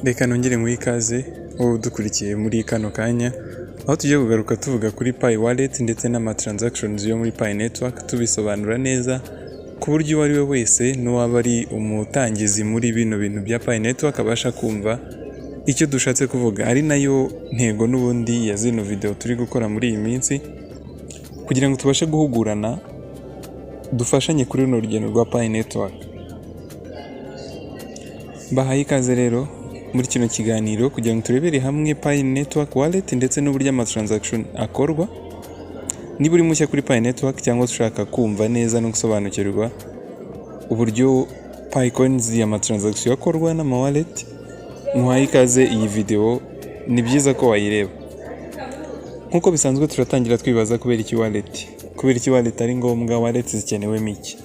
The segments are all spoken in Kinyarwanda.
Reka nongere muri ikaze wowe dukurikiye muri kano kanya aho tugiye kugaruka tuvuga kuri Pi Wallet ndetse n'ama transactions yo muri Pi Network tubisobanura neza ku buryo uwo ari we wese n'uwaba ari umutangizi muri bino bintu bya Pi Network abasha kumva icyo dushatse kuvuga, ari nayo ntego n'ubundi ya zino video turi gukora muri iyi minsi kugira ngo tubashe guhugurana dufashanye kuri runo rugendo rwa Pi Network. Bahaye ikaze rero muri kino kiganiro kugira ngo turebere hamwe Pi Network Wallet ndetse n'uburyo ama transaction akorwa. Niba uri mushya kuri Pi Network cyangwa ushaka kumva neza no gusobanukirwa uburyo Pi Coins y'ama transaction akorwa n'ama wallet, muhaye ikaze iyi video, ni byiza ko wayireba. Nkuko bisanzwe turatangira twibaza kubera iki wallet ari ngombwa, wallet zikenewe miki.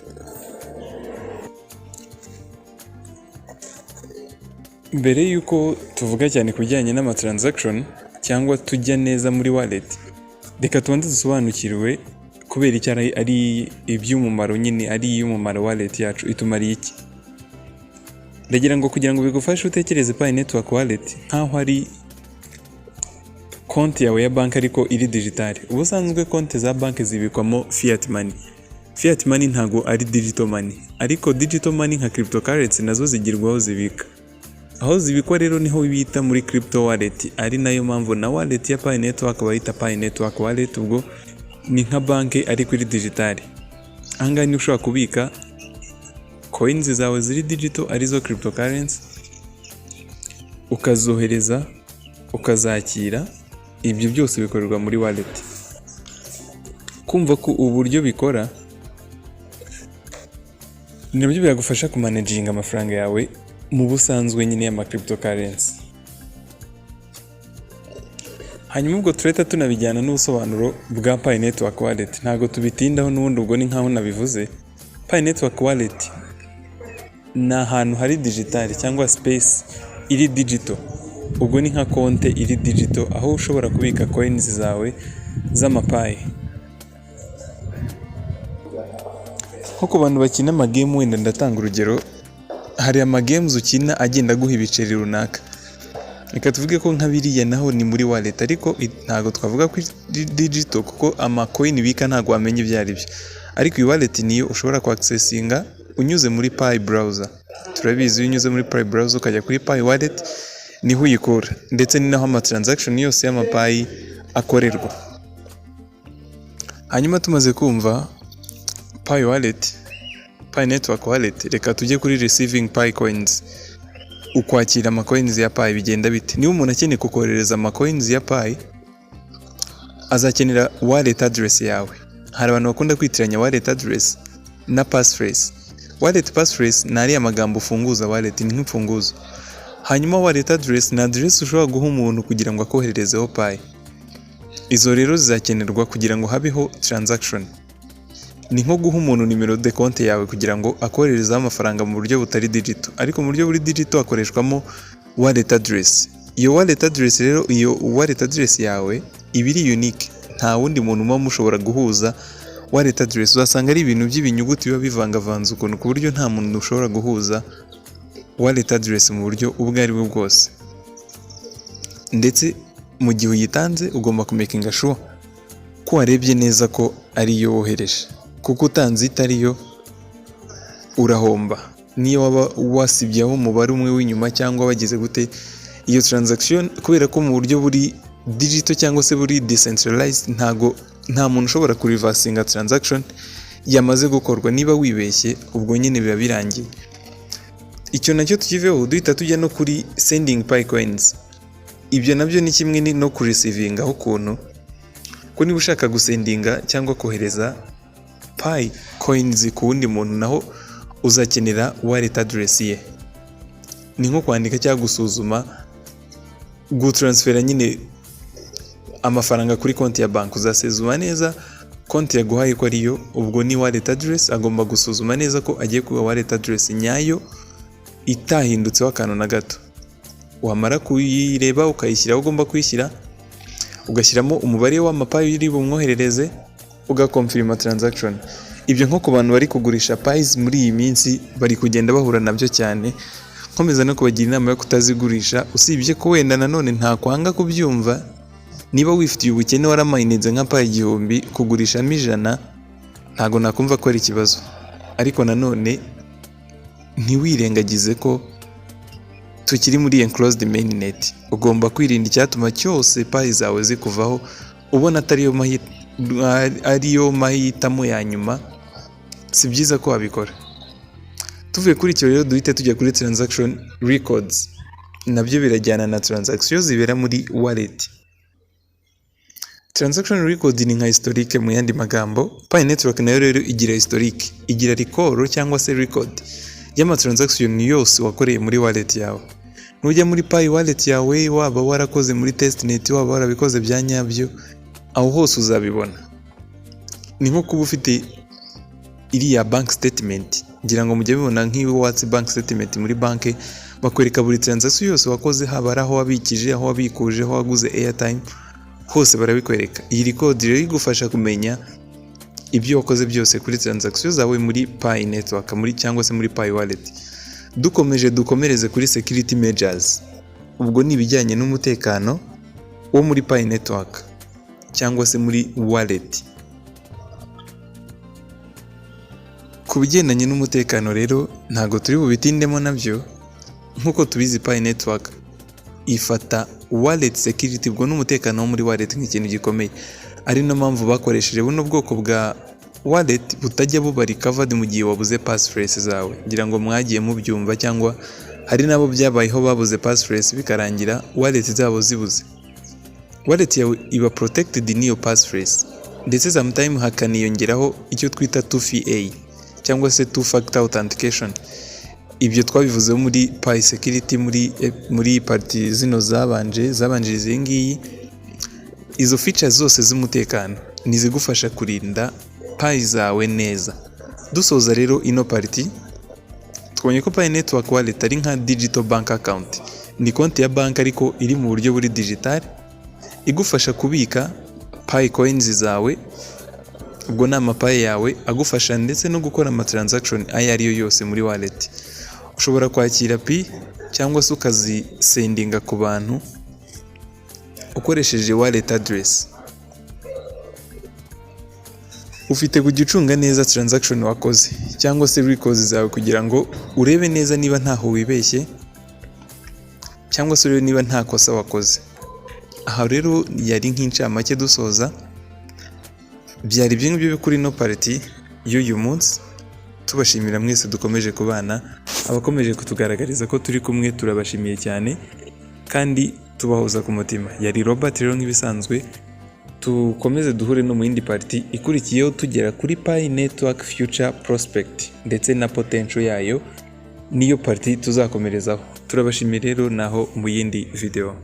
Mbere yuko tuvuga cyane kubijyanye n'ama transaction cyangwa tujya neza muri wallet, reka tubanze dusobanukirwe kubera icyo ari iby'umumaro, nyine ari iy'umumaro wallet yacu itumariye iki. Ndagira ngo kugira ngo bigufashe utekereze Pi Network Wallet nkaho ari konti yawe ya banki ariko iri digital. Ubusanzwe konti za banki zibikwamo fiat money. Fiat money ntago ari digital money, ariko digital money nka cryptocurrency nazo zigirwaho zibika. Aho zibikwa rero niho bita muri crypto wallet, ari nayo mpamvu na wallet ya Pi Network bayita Pi Network Wallet, ubwo ni nka banki ariko iri digital. Ahangaha ni ushobora kubika coins zawe ziri digital arizo cryptocurrency, ukazohereza, ukazakira, ibyo byose bikorerwa muri wallet. Kumva ko uburyo bikora nabyo biragufasha kumanaginga amafaranga yawe mu busanzwe nyine y'ama cryptocurrency. Hanyuma ubwo tureta tunabijyana n'ubusobanuro bwa Pi Network Wallet, ntago tubitindaho n'ubundi ubwo ni nkaho nabivuze. Pi Network Wallet ni ahantu hari digital cyangwa space iri digital, ubwo ni nka konte iri digital aho ushobora kubika coins zawe z'amapayi. Nko ku bantu bakina amagame, wenda ndatanga urugero, hari amagames ukina agenda guha ibiceri runaka. Reka tuvuge ko nka biriya naho ni muri wallet, ariko ntago twavuga ko digital kuko amacoin bika ntago wamenye ibyo ari byo. Ariko iyi wallet niyo ushobora ku accessinga unyuze muri Pi browser. Turabizi unyuze muri Pi browser ukajya kuri Pi Wallet niho uyikura, ndetse ni naho ama transaction yose y'amapayi akorerwa. Hanyuma tumaze kumva Pi Wallet, Pi Network Wallet, reka tujye kuri receiving Pi Coins. Ukwakira ama coins ya Pi bigenda bite? Niba umuntu akeneye kukoherereza ama coins ya Pi, azakenera wallet address yawe. Hari abantu bakunda kwitiranya wallet address na passphrase. Wallet passphrase ni ariya magambo ufunguza wallet, ni nk'imfunguzo. Hanyuma wallet address ni address ushobora guha umuntu kugira ngo akohererezeho Pi. Izo rero zizakenerwa kugira ngo habeho transaction. Ni nko guha umuntu nimero de konti yawe kugira ngo akohererezeho amafaranga mu buryo butari digital, ariko mu buryo buri digital akoreshwamo wallet address. Iyo wallet address rero, iyo wallet address yawe iba iri unique, nta wundi muntu muba mushobora guhuza wallet address. Uzasanga ari ibintu by'ibinyuguti biba bivangavanze ukuntu ku buryo nta muntu ushobora guhuza wallet address mu buryo ubwo ari bwo bwose. Ndetse mu gihe uyitanze ugomba kumakinga sure ko warebye neza ko ariyo wohereje, kuko utanze itariyo urahomba. Niyo waba wasibyeho umubare umwe w'inyuma cyangwa wagize gute, iyo transaction kubera ko mu buryo buri digital cyangwa se buri decentralized, nta muntu ushobora kureversinga transaction yamaze gukorwa. Niba wibeshye ubwo nyine biba birangiye. Icyo nacyo tukiveho duhita tujya no kuri sending Pi Coins. Ibyo nabyo ni kimwe no kureceiving aho ukuntu ko niba ushaka gusendinga cyangwa kohereza Pi Coins ku wundi muntu, naho uzakenera wallet address ye. Ni nko kwandika cyangwa gusuzuma, gutransfera nyine amafaranga kuri konti ya banki. Uzasezuma neza konti yaguhaye ko ariyo, ubwo ni wallet address. Agomba gusuzuma neza ko agiye kuba wallet address nyayo itahindutseho akantu na gato. Wamara kuyireba ukayishyira aho ugomba kuyishyira, ugashyiramo umubare w'amapayi uri bumwoherereze, ugakonfirma transaction. Ibyo nko ku bantu bari kugurisha Pis muri iyi minsi bari kugenda bahura nabyo cyane, nkomeza no kubagira inama yo kutazigurisha, usibye ko wenda nanone nta kwanga kubyumva. Niba wifitiye ubukene waramayininze nka payi 1000 kugurishamo 100 ntago nakumva ko ari ikibazo, ariko nanone ntiwirengagize ko tukiri muri enclosed mainnet. Ugomba kwirinda icyatuma cyose payi zawe zikuvaho ubona ariyo mahitamo ya nyuma. Si byiza ko wabikora. Tuvuye kuri icyo rero duhite tujya kuri transaction records. Nabyo birajyana na transactions zibera muri wallet. Transaction record ni nka historique mu yandi magambo. Pi network nayo rero igira historique, igira record cyangwa se record y'ama transaction yose wakoreye muri wallet yawe. Nujya muri Pi wallet yawe, waba warakoze muri testnet, waba warabikoze bya nyabyo, aho hose uzabibona. Ni nko kuba ufite iriya bank statement, ngira ngo mujye bibona nk'iyo watse bank statement muri banke, bakwereka buri transaction yose wakoze, haba aho wabikije, aho wabikuje, aho waguze airtime, hose barabikwereka. Iyi record rero igufasha kumenya ibyo wakoze byose kuri transaction zawe muri Pi network cyangwa se muri Pi wallet. Dukomereze kuri security measures. Ubwo ni ibijyanye n'umutekano wo muri Pi network cyangwa se muri wallet. Ku bigendanye n'umutekano rero ntago turi bubitindemo nabyo. Nkuko tubizi Pi network ifata wallet security, ubwo n'umutekano wo muri wallet nk'ikintu gikomeye. Ari no mpamvu bakoresheje buno bwoko bwa wallet butajya buba recovered mu gihe wabuze passphrase zawe. Ngira ngo mwagiye mubyumva, cyangwa hari nabo byabayeho babuze passphrase bikarangira wallet zabo zibuze. Wallet yawe iba protected n'iyo passphrase, ndetse sometimes hakaniyongeraho icyo twita 2FA cyangwa se 2-factor authentication. Ibyo twabivuzeho muri Pi security muri party zino zabanjiriza iyi ngiyi. Izo features zose z'umutekano nizigufasha kurinda Pi zawe neza. Dusoza rero ino party, twabonye ko Pi network wallet ari nka digital bank account. Ni konti ya bank ariko iri mu buryo buri digital, igufasha kubika Pi coins zawe. Ubwo ni amapayi yawe agufasha ndetse no gukora ama transaction ayo ariyo yose muri wallet. Ushobora kwakira Pi cyangwa se ukazisendinga ku bantu ukoresheje wallet address. Ufite kugicunga neza transaction wakoze cyangwa se records zawe kugira ngo urebe neza niba ntaho wibeshye cyangwa se urebe niba nta kosa wakoze. Aha rero yari nk'incamake dusoza. Byari ibyo ngibyo kuri no party y'uyu munsi. Tubashimira mwese dukomeje kubana, abakomeje kutugaragariza ko turi kumwe turabashimiye cyane kandi tubahoza ku mutima. Yari Robert rero nk'ibisanzwe. Tukomeze duhure no mu yindi party ikurikiyeho tugera kuri Pi network future prospect ndetse na potential yayo, niyo party tuzakomerezaho. Turabashimiye rero naho mu yindi video.